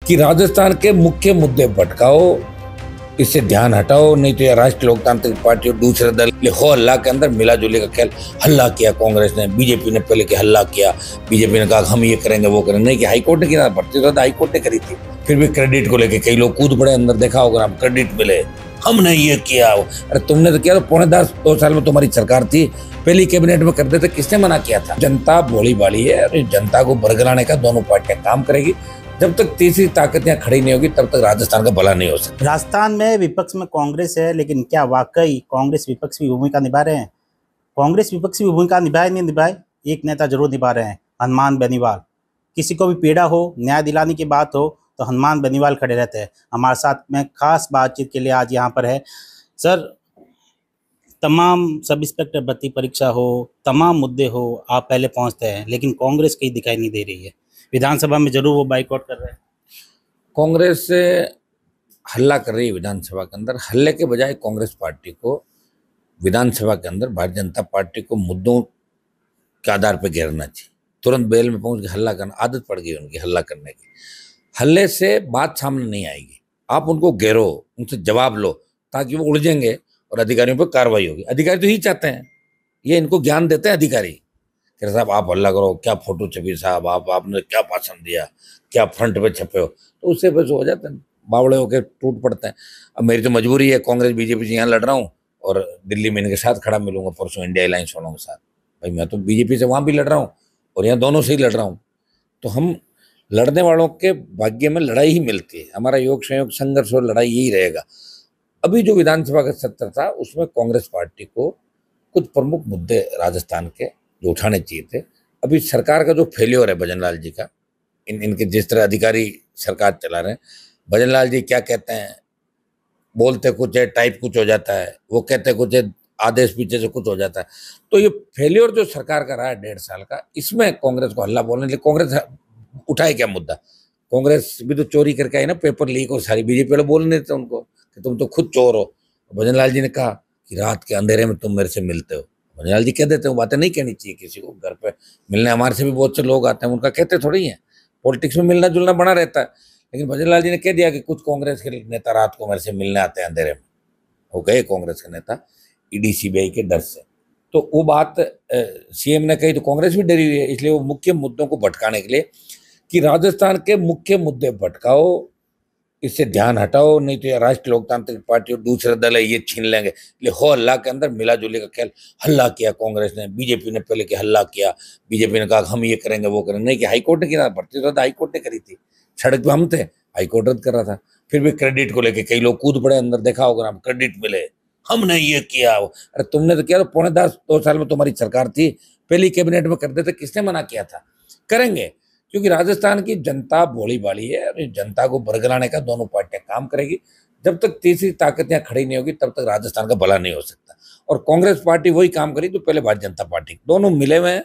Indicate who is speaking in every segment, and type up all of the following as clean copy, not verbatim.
Speaker 1: कि राजस्थान के मुख्य मुद्दे भटकाओ, इससे ध्यान हटाओ, नहीं तो यह राष्ट्रीय लोकतांत्रिक पार्टी और दूसरे दल हो हल्ला के अंदर मिला जुले का खेल। हल्ला किया कांग्रेस ने, बीजेपी ने पहले के हल्ला किया, बीजेपी ने कहा हम ये करेंगे वो करेंगे, नहीं कि हाईकोर्ट ने किया, भर्ती तो हाईकोर्ट ने करी थी। फिर भी क्रेडिट को लेके कई लोग कूद पड़े अंदर, देखा होगा हम, क्रेडिट मिले, हमने ये किया। अरे तुमने तो किया, तो पौने 2 साल में तुम्हारी सरकार थी, पहली कैबिनेट में कर देते, किसने मना किया था? जनता भोली भाली है और जनता को बरगलाने का दोनों पार्टियां काम करेगी। जब तक तीसरी ताकत यहाँ खड़ी नहीं होगी तब तक राजस्थान का भला नहीं हो सकता।
Speaker 2: राजस्थान में विपक्ष में कांग्रेस है, लेकिन क्या वाकई कांग्रेस विपक्ष की भूमिका निभा रहे हैं? कांग्रेस विपक्ष की भूमिका निभाए नहीं निभाए, एक नेता जरूर निभा रहे हैं, हनुमान बेनीवाल। किसी को भी पीड़ा हो, न्याय दिलाने की बात हो तो हनुमान बेनीवाल खड़े रहते हैं। हमारे साथ में खास बातचीत के लिए आज यहाँ पर है। सर, तमाम सब इंस्पेक्टर भर्ती परीक्षा हो, तमाम मुद्दे हो, आप पहले पहुँचते हैं, लेकिन कांग्रेस कहीं दिखाई नहीं दे रही है। विधानसभा में जरूर वो बाइकआउट कर रहे हैं।
Speaker 1: कांग्रेस से हल्ला कर रही है विधानसभा के अंदर। हल्ले के बजाय कांग्रेस पार्टी को विधानसभा के अंदर भारतीय जनता पार्टी को मुद्दों के आधार पर घेरना चाहिए। तुरंत बेल में पहुंच के हल्ला करना, आदत पड़ गई उनकी हल्ला करने की। हल्ले से बात सामने नहीं आएगी। आप उनको घेरो, उनसे जवाब लो, ताकि वो उलझेंगे और अधिकारियों पर कार्रवाई होगी। अधिकारी तो ही चाहते हैं, ये इनको ज्ञान देते हैं अधिकारी कि साहब आप हल्ला करो, क्या फोटो छपी साहब, आपने क्या भाषण दिया, क्या फ्रंट पे छपे हो, तो उससे बस हो जाते हैं, बावड़े होकर टूट पड़ते हैं। अब मेरी तो मजबूरी है, कांग्रेस बीजेपी से यहाँ लड़ रहा हूँ और दिल्ली में इनके साथ खड़ा मिलूंगा परसों इंडिया अलायंस वालों के साथ। भाई मैं तो बीजेपी से वहाँ भी लड़ रहा हूँ और यहाँ दोनों से ही लड़ रहा हूँ, तो हम लड़ने वालों के भाग्य में लड़ाई ही मिलती है। हमारा योग संयोग संघर्ष और लड़ाई यही रहेगा। अभी जो विधानसभा का सत्र था उसमें कांग्रेस पार्टी को कुछ प्रमुख मुद्दे राजस्थान के जो उठाने चाहिए थे। अभी सरकार का जो फेल्योर है भजनलाल जी का, इनके जिस तरह अधिकारी सरकार चला रहे हैं, भजनलाल जी क्या कहते हैं, बोलते कुछ है, टाइप कुछ हो जाता है, वो कहते कुछ है, आदेश पीछे से कुछ हो जाता है। तो ये फेल्योर जो सरकार का रहा है 1.5 साल का, इसमें कांग्रेस को हल्ला बोलने के लिए कांग्रेस उठाए क्या मुद्दा? कांग्रेस भी तो चोरी करके आई ना, पेपर लीक हो सारी, बीजेपी वाले बोलने देते उनको कि तुम तो खुद चोर हो। भजनलाल जी ने कहा कि रात के अंधेरे में तुम मेरे से मिलते हो। भजनलाल जी कह देते हैं, वो बातें नहीं कहनी चाहिए किसी को। घर पे मिलने हमारे से भी बहुत से लोग आते हैं, उनका कहते थोड़ी है। पॉलिटिक्स में मिलना जुलना बना रहता है, लेकिन भजनलाल जी ने कह दिया कि कुछ कांग्रेस के नेता रात को मेरे से मिलने आते हैं अंधेरे में। हो गए कांग्रेस के नेता ईडी सीबीआई के डर से। तो वो बात सीएम ने कही तो कांग्रेस भी डरी हुई है। इसलिए वो मुख्य मुद्दों को भटकाने के लिए कि राजस्थान के मुख्य मुद्दे भटकाओ, इससे ध्यान हटाओ, नहीं तो यह राष्ट्रीय लोकतांत्रिक पार्टी और दूसरे दल है ये छीन लेंगे। हो हल्ला के अंदर मिला जुले का खेल। हल्ला किया कांग्रेस ने, बीजेपी ने पहले के हल्ला किया, बीजेपी ने कहा हम ये करेंगे वो करेंगे, नहीं कि हाईकोर्ट ने किया, भर्ती तो हाईकोर्ट ने करी थी। सड़क पे हम थे, हाईकोर्ट रद्द कर रहा था। फिर भी क्रेडिट को लेके कई लोग कूद पड़े अंदर, देखा होगा हम, क्रेडिट मिले, हमने ये किया। अरे तुमने तो किया, तो पौने 2 साल में तुम्हारी सरकार थी, पहली कैबिनेट में कर देते, किसने मना किया था? करेंगे, क्योंकि राजस्थान की जनता भोली भाली है और जनता को बरगलाने का दोनों पार्टियां काम करेगी। जब तक तीसरी ताकत यहाँ खड़ी नहीं होगी तब तक राजस्थान का भला नहीं हो सकता। और कांग्रेस पार्टी वही काम करी तो पहले भारतीय जनता पार्टी, दोनों मिले हुए हैं।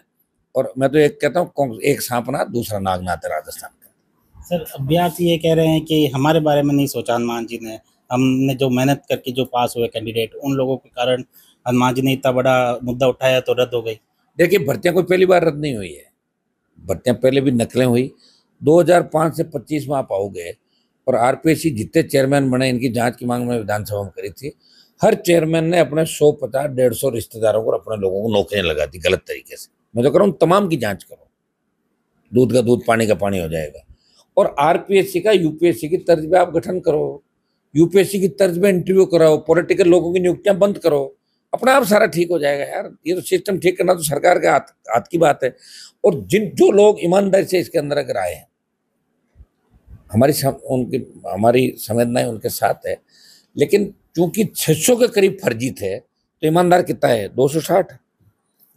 Speaker 1: और मैं तो एक कहता हूँ, एक सांपनाथ दूसरा नागनाथ है राजस्थान का।
Speaker 2: सर, अभ्यर्थी ये कह रहे हैं कि हमारे बारे में नहीं सोचा हनुमान जी ने, हमने जो मेहनत करके जो पास हुए कैंडिडेट, उन लोगों के कारण हनुमान जी ने इतना बड़ा मुद्दा उठाया तो रद्द हो गई।
Speaker 1: देखिए, भर्तियां कोई पहली बार रद्द नहीं हुई है, भर्तियां पहले भी नकलें हुई। 2005 से 25 में आप आओगे और आरपीएससी जितने चेयरमैन बने, इनकी जांच की मांग में विधानसभा में करी थी। हर चेयरमैन ने अपने 150, 150 रिश्तेदारों को, अपने लोगों को नौकरियां लगा दी गलत तरीके से। मैं तो कह रहा हूँ तमाम की जांच करो, दूध का दूध पानी का पानी हो जाएगा। और आरपीएससी का यूपीएससी की तर्ज पे आप गठन करो, यूपीएससी की तर्ज पे इंटरव्यू कराओ, पॉलिटिकल लोगों की नियुक्तियां बंद करो, अपने आप सारा ठीक हो जाएगा यार। ये तो सिस्टम ठीक करना तो सरकार के हाथ की बात है। और जो लोग ईमानदारी से इसके अंदर अगर आए हैं, हमारी संवेदनाएं उनके साथ है। लेकिन चूंकि 600 के करीब फर्जी थे, तो ईमानदार कितना है? 260।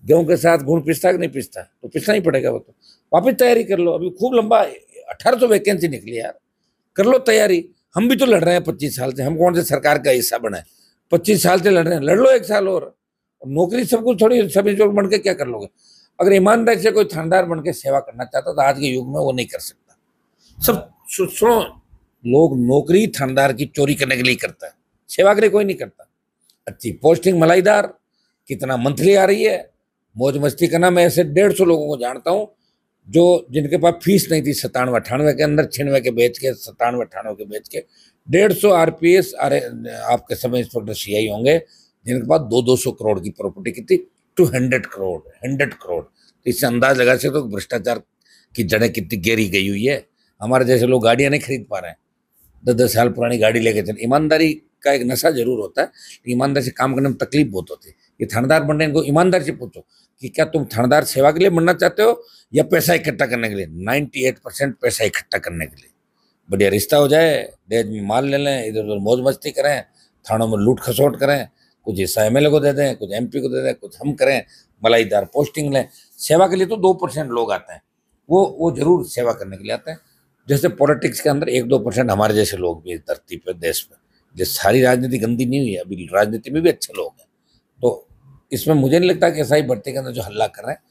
Speaker 1: गेहूं के साथ गुड़ पिसता कि नहीं पिसता? तो पिसना ही पड़ेगा। वो तो वापिस तैयारी कर लो, अभी खूब लंबा 1800 वैकेंसी निकली यार, कर लो तैयारी। हम भी तो लड़ रहे हैं 25 साल से, हम कौन से सरकार का हिस्सा बने? 25 साल से लड़ रहे हैं, लड़ लो 1 साल और। नौकरी सब कुछ थोड़ी, सब इंस्पेक्टर बन के क्या कर लोगे? अगर ईमानदारी से कोई थानेदार बन के सेवा करना चाहता तो आज के युग में वो नहीं कर सकता। सब सुनो, लोग नौकरी थानेदार की चोरी करने के लिए करता है, सेवा के लिए कोई नहीं करता। अच्छी पोस्टिंग मलाईदार, कितना मंथली आ रही है, मौज मस्ती करना। मैं ऐसे 150 लोगों को जानता हूँ जो जिनके पास फीस नहीं थी 97-98 के अंदर, 96 के बेच के, 97-98 के बेच के 150 RPS आपके सब इंस्पेक्टर CI होंगे जिनके पास 200 करोड़ की प्रॉपर्टी की थी, 100 करोड़। तो इससे अंदाज लगा सकते हो भ्रष्टाचार की जड़ें कितनी गहरी गई हुई है। हमारे जैसे लोग गाड़ियां नहीं खरीद पा रहे हैं, 10-10 साल पुरानी गाड़ी लेके चल। ईमानदारी का एक नशा जरूर होता है, ईमानदारी से काम करने में तकलीफ बहुत होती है। ये थानेदार बन रहे हैं, इनको ईमानदारी से पूछो कि क्या तुम थानेदार सेवा के लिए बनना चाहते हो या पैसा इकट्ठा करने के लिए। 98% पैसा इकट्ठा करने के लिए। बढ़िया रिश्ता हो जाए, दहेज में माल ले लें, इधर उधर मौज मस्ती करें, थानों में लूट खसोट करें, कुछ हिस्सा MLA को दे दें, कुछ MP को दे दें, कुछ हम करें, मलाईदार पोस्टिंग लें। सेवा के लिए तो 2% लोग आते हैं, वो जरूर सेवा करने के लिए आते हैं। जैसे पॉलिटिक्स के अंदर 1-2% हमारे जैसे लोग भी इस धरती पर, देश में, जैसे सारी राजनीति गंदी नहीं हुई है, अभी राजनीति में भी अच्छे लोग हैं। तो इसमें मुझे नहीं लगता कि SI भर्ती के अंदर जो हल्ला कर रहे हैं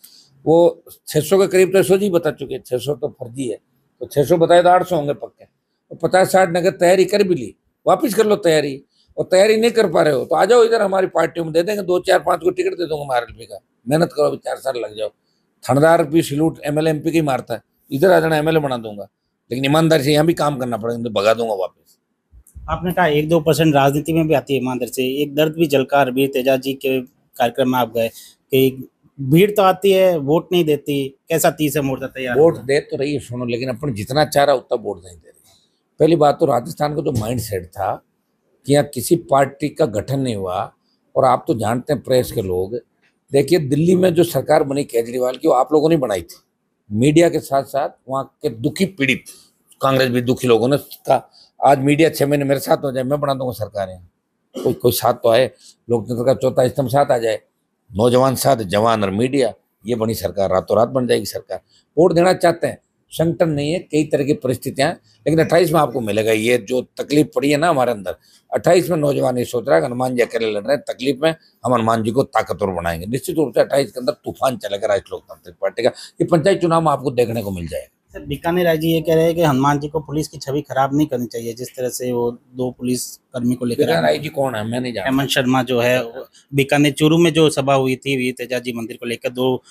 Speaker 1: वो 600 के करीब तो SOG ही बता चुके हैं, 600 तो फर्जी है। तो 600 बताए तो 800 होंगे पक्के। तो 50-60 नगर तैयारी कर भी ली, वापिस कर लो तैयारी। और तैयारी नहीं कर पा रहे हो तो आ जाओ इधर, हमारी पार्टियों में दे देंगे, 2-4-5 को टिकट दे दूंगा RLP का। मेहनत करो, अभी 4 साल लग जाओ। थानेदार भी सलूट MLA MP की मारता है, इधर आ जाना, MLA बना दूंगा। लेकिन ईमानदारी से यहाँ भी काम करना पड़ेगा, तो भगा दूंगा वापस।
Speaker 2: आपने कहा 1-2% राजनीति में भी आती है ईमानदारी से। एक दर्द भी झलका रवीर तेजा जी के कार्यक्रम में आप गए कि भीड़ तो आती है, वोट नहीं देती। कैसा तीसरा मोर्चा तैयार?
Speaker 1: वोट दे तो रही है, सुनो, लेकिन अपन जितना चाह रहा उतना वोट नहीं दे रही। पहली बात तो राजस्थान का जो माइंड सेट था कि यहाँ किसी पार्टी का गठन नहीं हुआ। और आप तो जानते हैं प्रेस के लोग, देखिए दिल्ली में जो सरकार बनी केजरीवाल की, वो आप लोगों ने बनाई थी। मीडिया के साथ साथ वहाँ के दुखी पीड़ित, कांग्रेस भी दुखी लोगों ने कहा आज मीडिया 6 महीने मेरे साथ हो जाए, मैं बना दूंगा सरकार। यहाँ कोई साथ तो आए, लोकतंत्र का चौथा स्तंभ साथ आ जाए, नौजवान साथ, जवान और मीडिया, ये बनी सरकार, रातों रात बन जाएगी सरकार। वोट देना चाहते हैं, संगठन नहीं है, कई तरह की परिस्थितियां हैं। लेकिन 28 में आपको मिलेगा। ये जो तकलीफ पड़ी है ना हमारे अंदर, 28 में नौजवान ये सोच रहा है कि हनुमान जी अकेले लड़ रहे हैं, तकलीफ में हम हनुमान जी को ताकतवर बनाएंगे। निश्चित रूप से 28 के अंदर तूफान चलेगा राष्ट्रीय लोकतांत्रिक पार्टी का। ये पंचायत चुनाव में आपको देखने को मिल जाएगा।
Speaker 2: सर, बीकानेर राय जी ये कह रहे हैं कि हनुमान जी को पुलिस की छवि खराब नहीं करनी चाहिए, जिस तरह से वो 2 पुलिस कर्मी को लेकर।
Speaker 1: राय जी कौन है, मैं नहीं जानता।
Speaker 2: हेमंत शर्मा जो है, बीकानेर चूरू में जो सभा हुई थी वीर तेजा जी मंदिर को लेकर, 2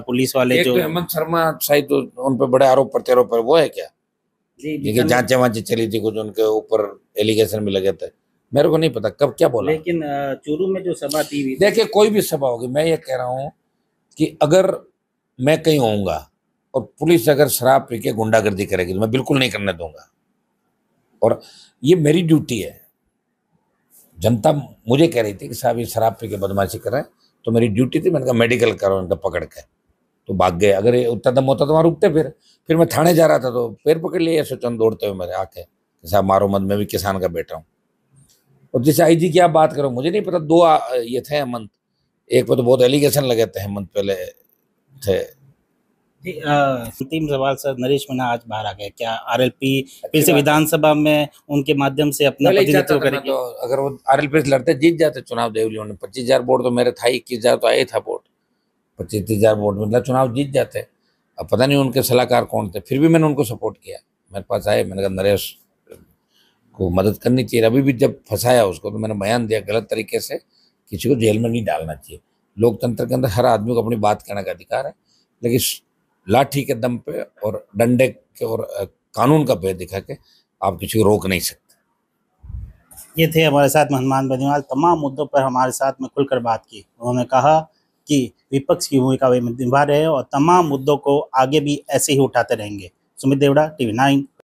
Speaker 2: पुलिस वाले जो।
Speaker 1: तो हेमंत शर्मा शायद तो उन पर बड़े आरोप प्रत्यारोप पर वो है क्या जी, जांचें वांचें चली थी, कुछ उनके ऊपर एलिगेशन भी लगे थे। मेरे को नहीं पता कब क्या बोला।
Speaker 2: लेकिन चूरू में जो सभा थी,
Speaker 1: देखिए कोई भी सभा होगी, मैं ये कह रहा हूँ कि अगर मैं कहीं होऊंगा और पुलिस अगर शराब पी के गुंडागर्दी करेगी तो मैं बिल्कुल नहीं करने दूंगा। और ये मेरी ड्यूटी है। जनता मुझे कह रही थी कि साहब ये शराब पी के बदमाशी कर रहे हैं, तो मेरी ड्यूटी थी, मैंने कहा मेडिकल करो इनका पकड़ के। तो भाग गए। अगर ये उतना दम होता तो वहाँ रुकते। फिर मैं थाने जा रहा था तो पैर पकड़ लिए ऐसे चंद दौड़ते हुए मेरे आके, साहब मारो मत, मैं भी किसान का बेटा हूँ। और जैसे IG की आप बात करो, मुझे नहीं पता, 2 ये थे हेमंत, एक पे तो बहुत एलिगेशन लगे थे, हेमंत पहले थे।
Speaker 2: अंतिम सवाल सर, नरेश मीणा आज बाहर आ गए, क्या RLP फिर से विधानसभा में उनके माध्यम से अपना प्रतिनिधित्व करेगी?
Speaker 1: तो अगर वो RLP से लड़ते जीत जाते चुनाव, देवलियों ने 25,000 वोट तो मेरे था, 21,000 तो आया था वोट, 25,000 वोट मतलब चुनाव जीत जाते। अब पता नहीं उनके सलाहकार कौन थे, फिर भी मैंने उनको सपोर्ट किया। मेरे पास आए, मैंने कहा नरेश को मदद करनी चाहिए। अभी भी जब फंसाया उसको तो मैंने बयान दिया, गलत तरीके से किसी को जेल में नहीं डालना चाहिए। लोकतंत्र के अंदर हर आदमी को अपनी बात कहने का अधिकार है, लेकिन लाठी के दम पे और डंडे के और कानून का भय दिखा के आप किसी को रोक नहीं सकते।
Speaker 2: ये थे हमारे साथ हनुमान बेनीवाल, तमाम मुद्दों पर हमारे साथ में खुलकर बात की। उन्होंने कहा कि विपक्ष की भूमिका वे निभा रहे हैं और तमाम मुद्दों को आगे भी ऐसे ही उठाते रहेंगे। सुमित देवड़ा, TV9।